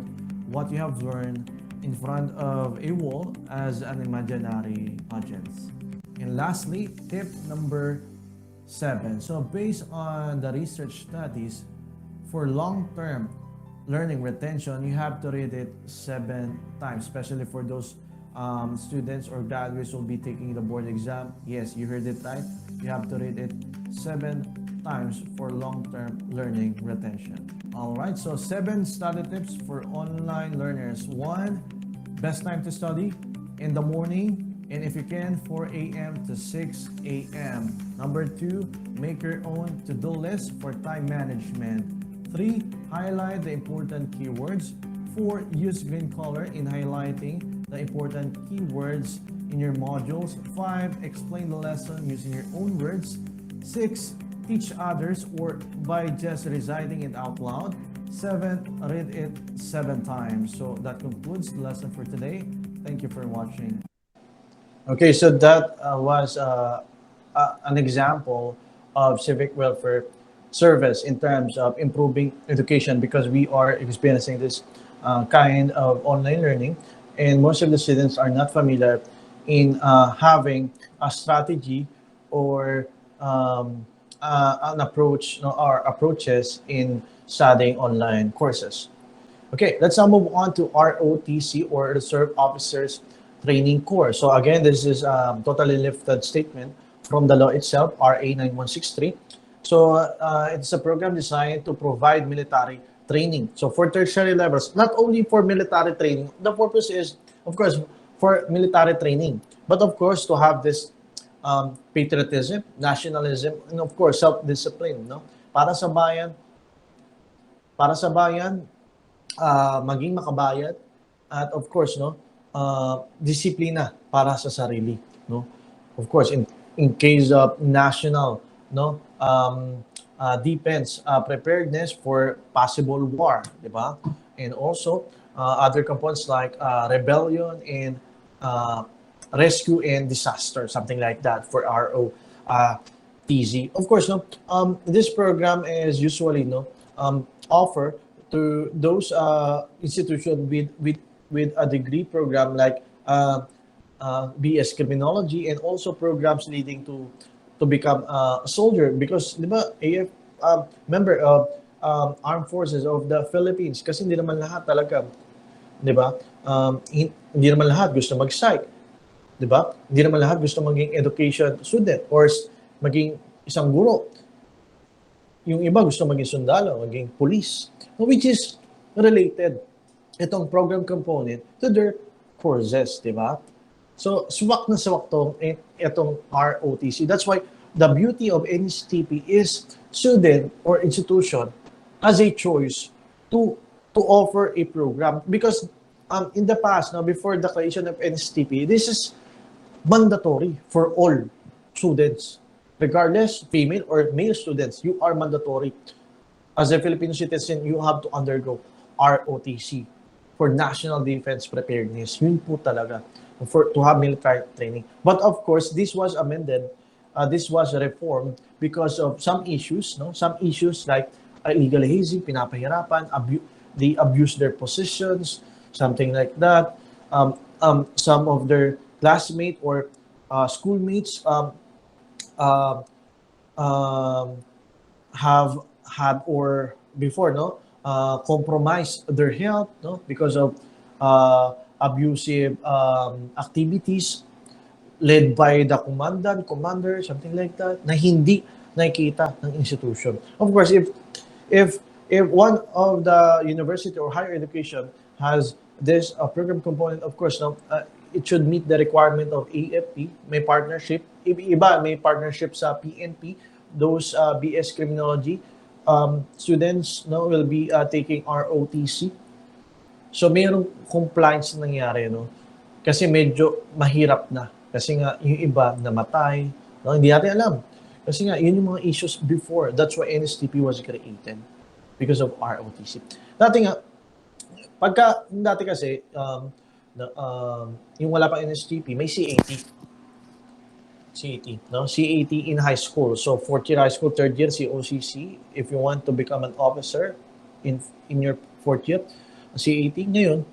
what you have learned in front of a wall as an imaginary audience. And lastly, tip number 7. So based on the research studies, for long-term learning retention, you have to read it 7 times, especially for those students or graduates who will be taking the board exam. Yes, you heard it right. You have to read it 7 times for long-term learning retention. All right, so 7 study tips for online learners. 1, best time to study in the morning, and if you can, 4 a.m. to 6 a.m. Number 2, make your own to-do list for time management. 3, highlight the important keywords. 4, use green color in highlighting the important keywords in your modules. 5, explain the lesson using your own words. 6, teach others or by just reciting it out loud. 7, read it 7 times. So that concludes the lesson for today. Thank you for watching. Okay, so that was an example of civic welfare service in terms of improving education, because we are experiencing this kind of online learning, and most of the students are not familiar in having a strategy or an approach, or approaches in studying online courses. Okay, let's now move on to ROTC, or Reserve Officers Training Course. So again, this is a totally lifted statement from the law itself, RA 9163. So it's a program designed to provide military training. So for tertiary levels, not only for military training, the purpose is, of course, for military training, but of course to have this patriotism, nationalism, and of course self-discipline, no? Para sa bayan, maging makabayad, at of course, no, disiplina para sa sarili, no? Of course, in case of national, no, defense, preparedness for possible war, di ba? And also other components like rebellion and rescue and disaster, something like that for ROTC. Of course, no, this program is usually, no, offer to those institutions with a degree program like BS Criminology, and also programs leading to become a soldier, because di ba, AF member, armed forces of the Philippines. Kasi hindi naman lahat talaga, di ba? Hindi naman lahat gusto mag-psych. Di ba? Hindi naman lahat gusto maging education student or maging isang guro. Yung iba gusto maging sundalo, maging police, which is related itong program component to their courses, di ba? So, swak na swak itong ROTC. That's why the beauty of NSTP is student or institution as a choice to offer a program. Because in the past, now before the creation of NSTP, this is mandatory for all students. Regardless, female or male students, you are mandatory. As a Filipino citizen, you have to undergo ROTC for National Defense Preparedness. Yun po talaga, to have military training. But of course, this was amended, this was reformed because of some issues, no? Some issues like illegal hazing, pinapahirapan, they abuse their positions, something like that. Some of their classmates or schoolmates have had or before, no, compromised their health, no, because of abusive activities led by the commander, something like that, na hindi nakikita ng institution. Of course, if one of the university or higher education has this program component, of course, no, it should meet the requirement of AFP, may partnership, iba may partnership sa PNP, those BS Criminology students, no, will be taking ROTC. So mayroong compliance na nangyari, no? Kasi medyo mahirap na. Kasi nga yung iba namatay, no? Hindi natin alam. Kasi nga yun yung mga issues before. That's why NSTP was created because of ROTC. Dati nga dati kasi yung wala pang NSTP, may CAT. No? CAT in high school. So, fourth year high school, third year, COCC. If you want to become an officer in your fourth year, CAT. Ngayon,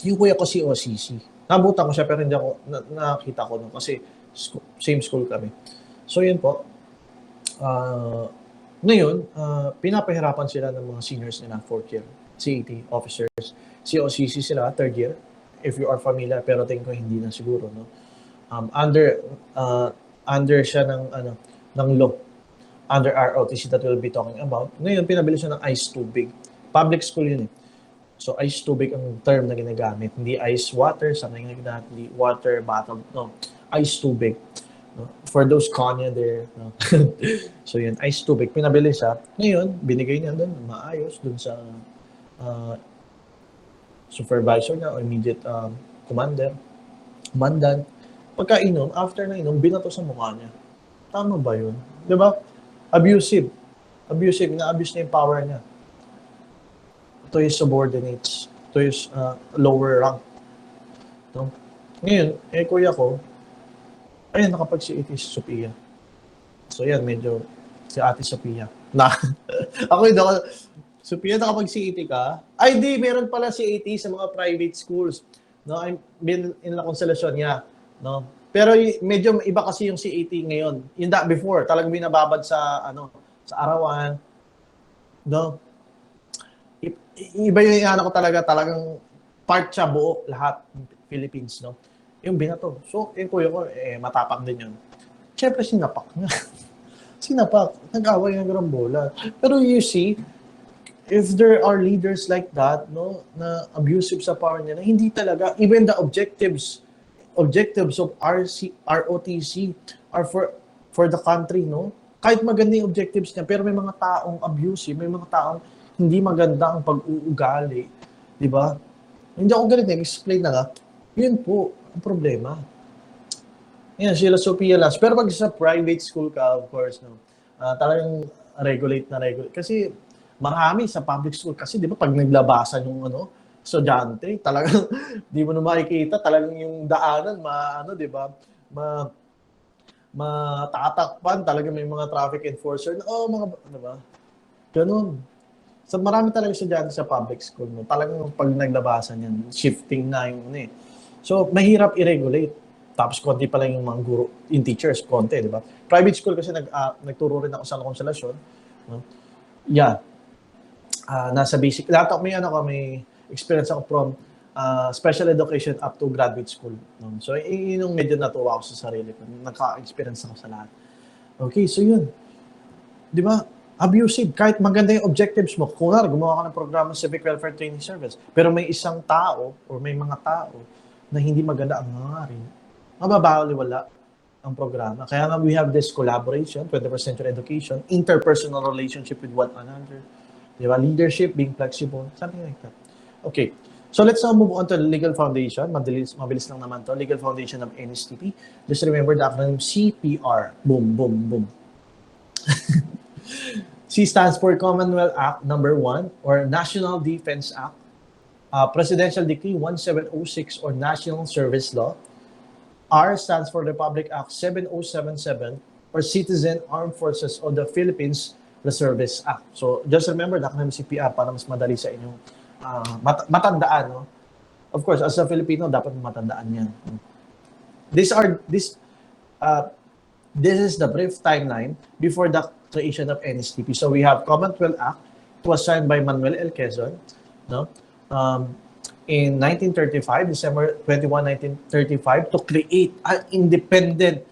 yung kuya ko COCC. Nabutan ko siya pero hindi ako, nakita ko nun kasi same school kami. So, yun po. Ngayon, pinapahirapan sila ng mga seniors nila, fourth year, CAT officers. COCC sila, third year, if you are familiar, pero tingin ko hindi na siguro, no? Under siya ng law, under ROTC that we'll be talking about. Ngayon, pinabili siya ng ice tubig. Public school yun eh. So, ice tubig ang term na ginagamit. Hindi ice water, something like that. Hindi water bottle, no. Ice tubig. No? For those Kanye there. No? So, yun, ice tubig. Pinabili siya. Ngayon, binigay niya doon, maayos, doon sa supervisor niya o immediate commandant. Pagkainom, after na inom, binato sa mukha niya. Tama ba yun? Di ba? Abusive. Ina-abuse niya yung power niya. Ito yung subordinates. Ito yung lower rank. No? Ngayon, kuya ko, ayun, nakapag-CAT si Sophia. So yan, medyo si Ate Sophia. Ako yun, Sophia, nakapag-CAT ka? Ay, di, meron pala CAT sa mga private schools. No, I'm been in la constellation niya. No? Pero medyo iba kasi yung CAT ngayon. Yung before, talagang binababad sa sa arawan. No? Iba yung ko talagang part siya buo lahat ng Philippines, no? Yung binato. So, yung kuya ko, matapang din yun. Siyempre, sinapak nga. Nag-away ng bola. Pero you see, if there are leaders like that, no, na abusive sa power nila, hindi talaga, even the objectives of ROTC are for the country, no? Kahit maganda yung objectives niya, pero may mga taong abusive, may mga taong hindi maganda ang pag-uugali. Di ba? Hindi ako ganito, explain na nga. Yun po, ang problema. Yan, sila Sophia Las. Pero pag sa private school ka, of course, no, talagang regulate. Kasi marami sa public school. Kasi di ba, pag naglabasan yung estudyante, talagang di mo na makikita, talagang yung daanan, di ba, matatakpan, talagang may mga traffic enforcer na, di ba? Ganun. So, marami talaga estudyante sa public school. No? Talagang pag naglabasan yan, shifting na yung So, mahirap i-regulate. Tapos, konti pa lang yung mga guro, yung teachers, konti, di ba? Private school kasi nagturo rin ako sa konselasyon. No? Yeah. nasa basic, lahat ako may experience ako from special education up to graduate school. No? So, yun yung medyo natuwa ako sa sarili ko. Naka-experience ako sa lahat. Okay, so yun. Di ba? Abusive. Kahit maganda yung objectives mo. Kung gumawa ka ng programa Civic Welfare Training Service, pero may isang tao or may mga tao na hindi maganda ang nangyari, mababaliwala ang programa. Kaya nga we have this collaboration, 21st century education, interpersonal relationship with one another, di ba? Leadership, being flexible, something like that. Okay. So let's now move on to the legal foundation. Mabilis lang naman to. Legal foundation of NSTP. Just remember the acronym CPR. Boom, boom, boom. C stands for Commonwealth Act number 1 or National Defense Act, Presidential Decree 1706 or National Service Law. R stands for Republic Act 7077 or Citizen Armed Forces of the Philippines Reservists Act. So just remember the acronym CPR para mas madali sa inyong matandaan. No? Of course, as a Filipino, dapat matandaan yan. This is the brief timeline before the creation of NSTP. So we have Commonwealth Act. It was signed by Manuel L. Quezon, no? In 1935, December 21, 1935, to create an independent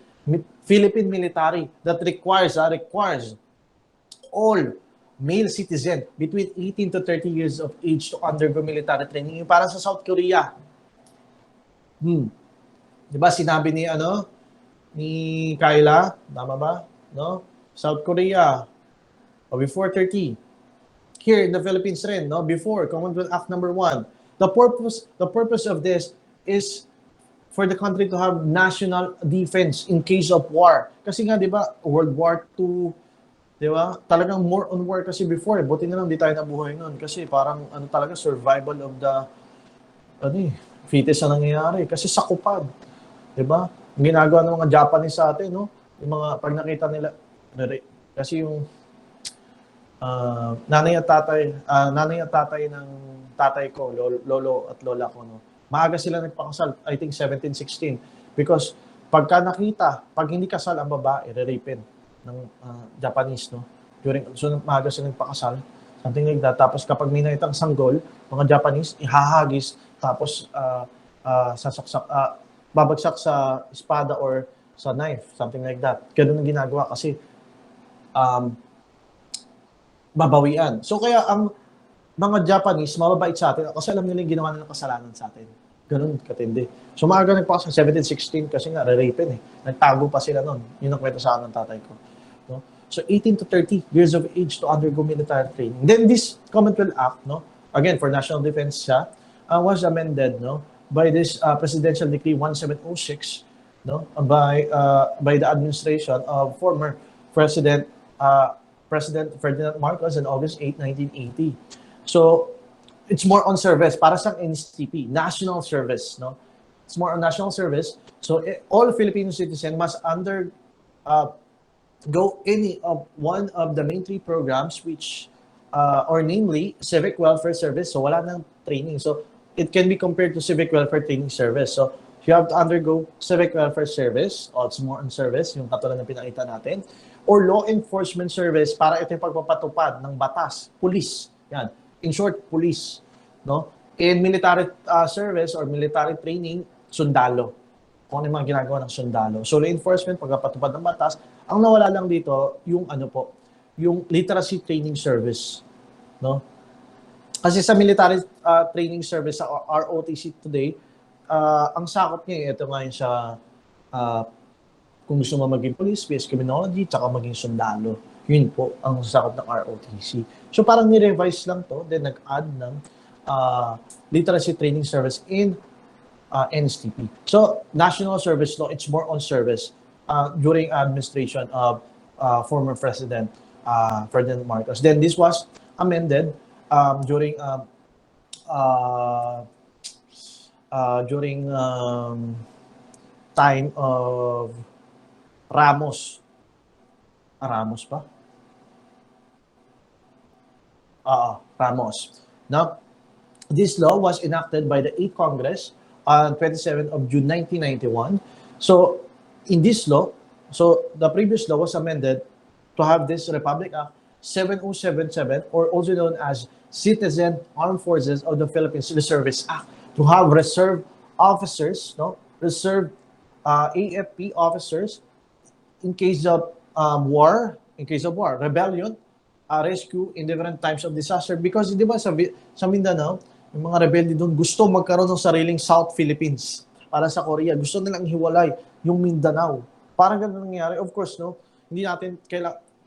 Philippine military that requires all male citizen between 18 to 30 years of age to undergo military training. Yung para sa South Korea. Diba sinabi ni Kyla, tama ba? No? South Korea, before 30. Here in the Philippines rin, no? Before Commonwealth Act number 1. The purpose of this is for the country to have national defense in case of war. Kasi nga, di ba, World War II, di ba? Talagang more on war kasi before. Buti na lang di tayo nabuhay nun. Kasi parang talaga survival of the fittest na nangyayari. Kasi sakupan. Di ba? Ang ginagawa ng mga Japanese sa atin, no? Yung mga, pag nakita nila, kasi yung nanay at tatay ng tatay ko, lolo at lola ko, no? Maaga sila nagpakasal, I think 17, 16. Because pag hindi kasal ang babae, re-rapin ng Japanese, no? So maaga sila nagpakasal, something like that. Tapos kapag may nakitang sanggol, mga Japanese, ihahagis, tapos babagsak sa espada or sa knife, something like that. Ganun ang ginagawa kasi babawian. So kaya ang mga Japanese, mababait sa atin kasi alam nila yung ginawa nilang kasalanan sa atin. Ganun katindi. So maaga nagpakasal, 17, 16 kasi nga, re-rapin eh. Nagtago pa sila nun. Yun ang kwento sa akin ng tatay ko. No? So 18 to 30 years of age to undergo military training. Then this Commonwealth Act, no, again for national defense siya, was amended, no, by this Presidential Decree 1706, no, by the administration of former President Ferdinand Marcos on August 8, 1980. So it's more on service para sa NSTP, national service, no. It's more on national service. So all Filipino citizens must go any of one of the main 3 programs which or namely Civic Welfare Service. So wala nang training. So it can be compared to Civic Welfare Training Service. So you have to undergo Civic Welfare Service, or it's more on service, yung katulad ng pinakita natin, or Law Enforcement Service para ito yung pagpapatupad ng batas, police. Yan. In short, police, no? In military service or military training, sundalo. Kung ano yung mga ginagawa ng sundalo. So, law enforcement, pagpapatupad ng batas, ang nawala lang dito, yung yung literacy training service, no? Kasi sa military training service, sa ROTC today, ang sakop niya, ito nga yung sa kung gusto mo maging police, PS criminology, tsaka maging sundalo. Yun po ang sakop ng ROTC. So parang ni-revise lang to, then nag-add ng literacy training service in NSTP. So national service law, it's more on service during administration of former President Ferdinand Marcos. Then this was amended during time of Ramos. Ramos pa? Ramos. Now, this law was enacted by the 8th Congress on 27th of June 1991. So, in this law, so the previous law was amended to have this Republic Act 7077, or also known as Citizen Armed Forces of the Philippines Reservists Act, to have reserve officers, no, reserve AFP officers in case of war, rebellion, rescue in different times of disaster. Because di ba sa Mindanao, yung mga rebelde doon gusto magkaroon ng sariling South Philippines para sa Korea. Gusto nilang hiwalay yung Mindanao. Parang ganun nangyayari. Of course, no, hindi natin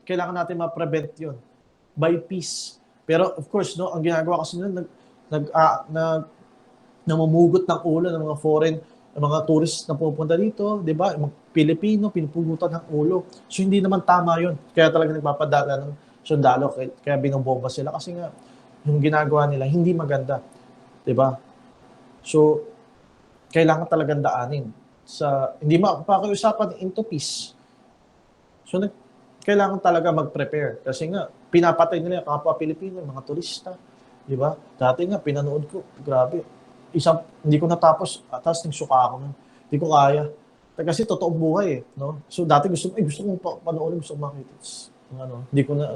kailangan natin ma-prevent yun by peace. Pero of course, no, ang ginagawa kasi nila namumugot ng ulo ng mga foreign, ng mga tourists na pupunta dito, di ba? Mga Pilipino, pinupugutan ng ulo. So, hindi naman tama yun. Kaya talaga nagpapadala ng sundalo, kaya binobomba sila. Kasi nga, yung ginagawa nila, hindi maganda. Di ba? So, kailangan talagang daanin. Hindi mapakiusapan into peace. So, kailangan talaga mag-prepare. Kasi nga, pinapatay nila yung kapwa Pilipino, mga turista. Di ba? Dati nga, pinanood ko, grabe. Hindi ko natapos, tapos nagsuka ako nun. Hindi ko kaya. Kasi totoong buhay eh. No? So dati gusto kong panoorin, gusto kong makita. Hindi ko na,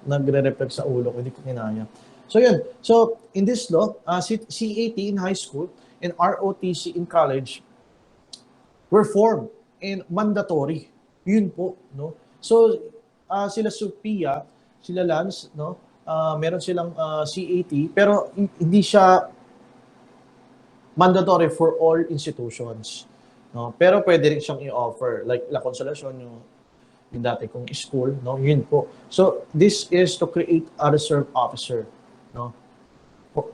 nagre-reflect sa ulo ko, hindi ko kinaya. So yun. So in this law, CAT in high school and ROTC in college were formed and mandatory. Yun po. No? So sila Sophia, sila Lance, no? Meron silang CAT, pero hindi siya mandatory for all institutions. No? Pero pwede rin siyang i-offer. Like La Consolacion, yung dati kong school. No? Yun po. So, this is to create a reserve officer. No?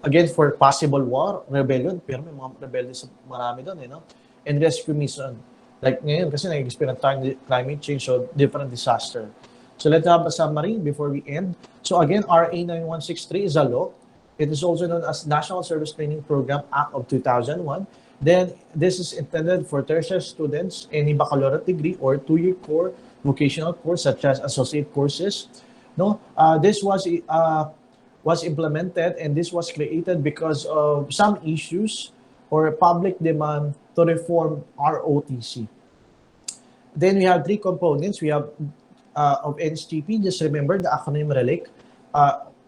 Again, for possible war, rebellion. Pero may mga rebelde sa marami doon. No? And rescue mission. Like ngayon, kasi nag-experience tayo climate change, so different disaster. So, let's have a summary before we end. So, again, RA 9163 is a law. It is also known as National Service Training Program Act of 2001. Then, this is intended for tertiary students, any baccalaureate degree or two-year core vocational course such as associate courses. No, this was implemented, and this was created because of some issues or public demand to reform ROTC. Then we have three components. We have of NSTP. Just remember the acronym RELIC.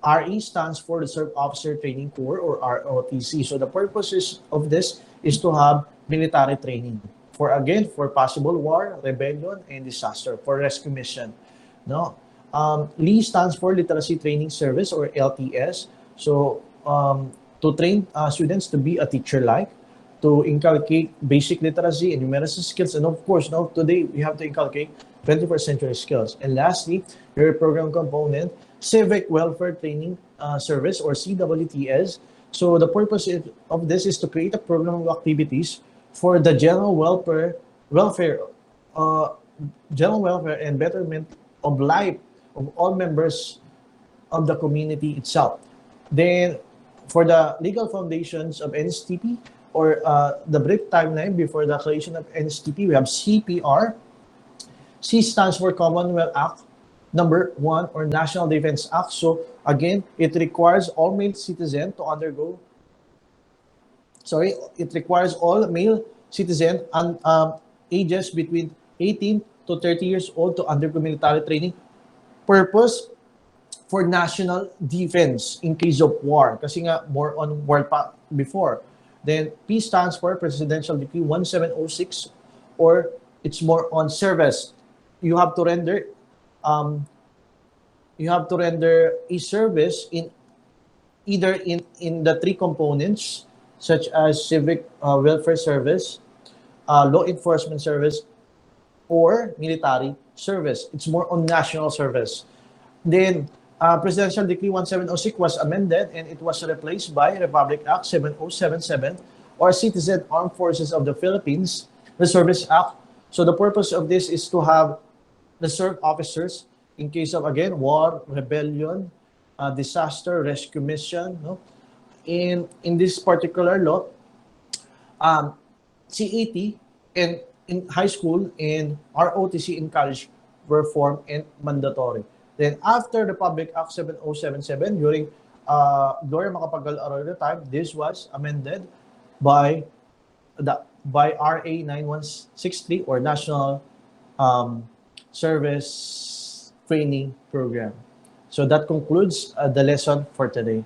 RE stands for Reserve Officer Training Corps, or ROTC. So the purpose of this is to have military training for possible war, rebellion, and disaster, for rescue mission. No, LE stands for Literacy Training Service, or LTS. So to train students to be a teacher-like, to inculcate basic literacy and numeracy skills, and of course, now today we have to inculcate 21st century skills. And lastly, your program component, Civic Welfare Training Service, or CWTS. So the purpose of this is to create a program of activities for the general welfare and betterment of life of all members of the community itself. Then, for the legal foundations of NSTP, or the brief timeline before the creation of NSTP, we have CPR. C stands for Commonwealth Act number 1, or National Defense Act. So again, it requires all male citizens to undergo, it requires all male citizens and ages between 18 to 30 years old to undergo military training. Purpose, for national defense in case of war. Kasi nga, more on war pa before. Then P stands for Presidential Decree 1706, or it's more on service. You have to render a service in either in the three components, such as civic welfare service, law enforcement service, or military service. It's more on national service. Then Presidential Decree 1706 was amended, and it was replaced by Republic Act 7077, or Citizen Armed Forces of the Philippines Reservists Act. So the purpose of this is to have reserve officers in case of, again, war, rebellion, disaster, rescue mission. No? In this particular law, CAT in high school and ROTC in college were formed and mandatory. Then after Republic Act 7077, during Gloria Macapagal-Arroyo time, this was amended by RA 9163, or National Service Training Program. So that concludes the lesson for today.